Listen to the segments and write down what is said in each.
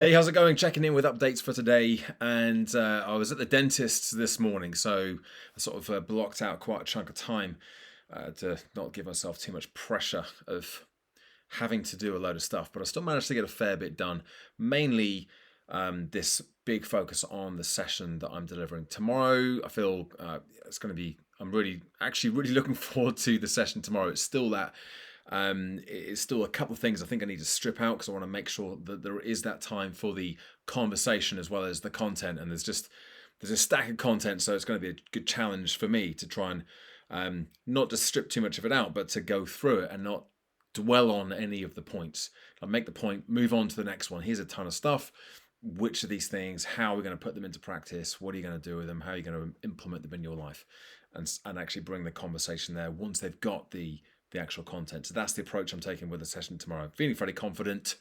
Hey, how's it going? Checking in with updates for today. And I was at the dentist this morning, so I sort of blocked out quite a chunk of time to not give myself too much pressure of having to do a load of stuff. But I still managed to get a fair bit done, mainly this big focus on the session that I'm delivering tomorrow. I feel it's going to be, I'm really, actually really looking forward to the session tomorrow. It's still that it's still a couple of things I think I need to strip out because I want to make sure that there is that time for the conversation as well as the content. And there's a stack of content, so it's going to be a good challenge for me to try and not to strip too much of it out, but to go through it and not dwell on any of the points. I'll make the point, move on to the next one. Here's a ton of stuff. Which of these things? How are we going to put them into practice? What are you going to do with them? How are you going to implement them in your life? And actually bring the conversation there once they've got the actual content. So that's the approach I'm taking with the session tomorrow. Feeling fairly confident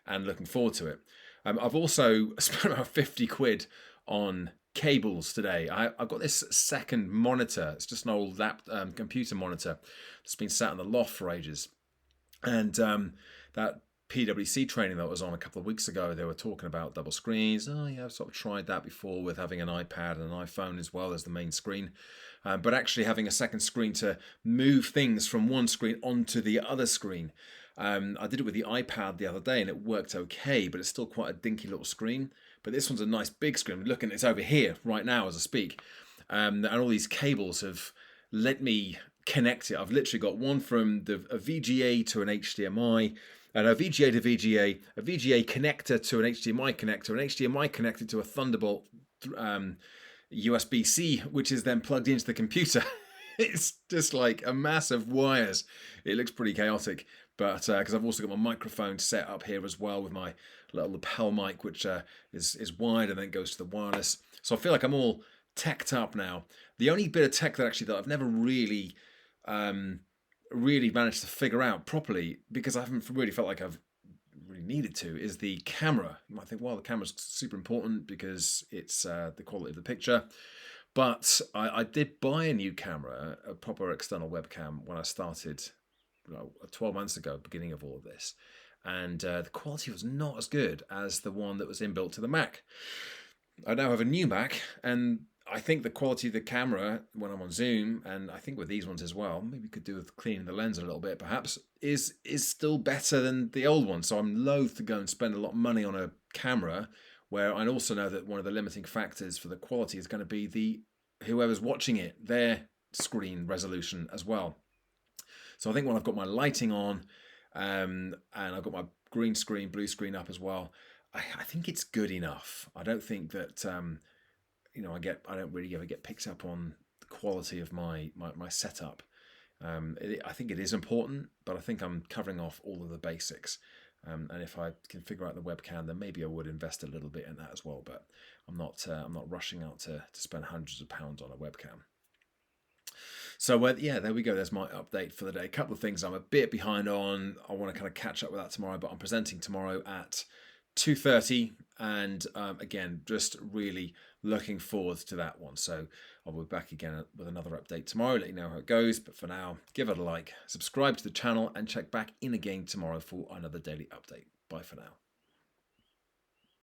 and looking forward to it. I've also spent about 50 quid on cables today. I've got this second monitor. It's just an old computer monitor that's been sat in the loft for ages. And that PwC training that was on a couple of weeks ago, they were talking about double screens. Oh yeah, I've sort of tried that before with having an iPad and an iPhone as well as the main screen. But actually having a second screen to move things from one screen onto the other screen. I did it with the iPad the other day and it worked okay, but it's still quite a dinky little screen. But this one's a nice big screen. Looking, it's over here right now as I speak. And all these cables have let me connect it. I've literally got one from a VGA to an HDMI, and a VGA to VGA, a VGA connector to an HDMI connector, an HDMI connector to a Thunderbolt USB-C, which is then plugged into the computer. It's just like a mass of wires. It looks pretty chaotic, but because I've also got my microphone set up here as well with my little lapel mic, which is wired and then goes to the wireless. So I feel like I'm all teched up now. The only bit of tech that I've never really really managed to figure out properly, because I haven't really felt like I've really needed to, is the camera. You might think, well, the camera's super important because it's the quality of the picture. But I did buy a new camera, a proper external webcam, when I started 12 months ago, beginning of all of this. And the quality was not as good as the one that was inbuilt to the Mac. I now have a new Mac, and I think the quality of the camera when I'm on Zoom, and I think with these ones as well, maybe could do with cleaning the lens a little bit, perhaps, is still better than the old one. So I'm loath to go and spend a lot of money on a camera, where I also know that one of the limiting factors for the quality is going to be the whoever's watching it, their screen resolution as well. So I think when I've got my lighting on, and I've got my green screen, blue screen up as well, I think it's good enough. I don't think that I don't really ever get picked up on the quality of my setup. I think it is important, but I think I'm covering off all of the basics. And if I can figure out the webcam, then maybe I would invest a little bit in that as well. But I'm not rushing out to spend hundreds of pounds on a webcam. So yeah, there we go. There's my update for the day. A couple of things I'm a bit behind on. I want to kind of catch up with that tomorrow, but I'm presenting tomorrow at 2:30, and again, just really looking forward to that one. So I'll be back again with another update tomorrow, let you know how it goes. But for now, give it a like, subscribe to the channel, and check back in again tomorrow for another daily update. Bye for now.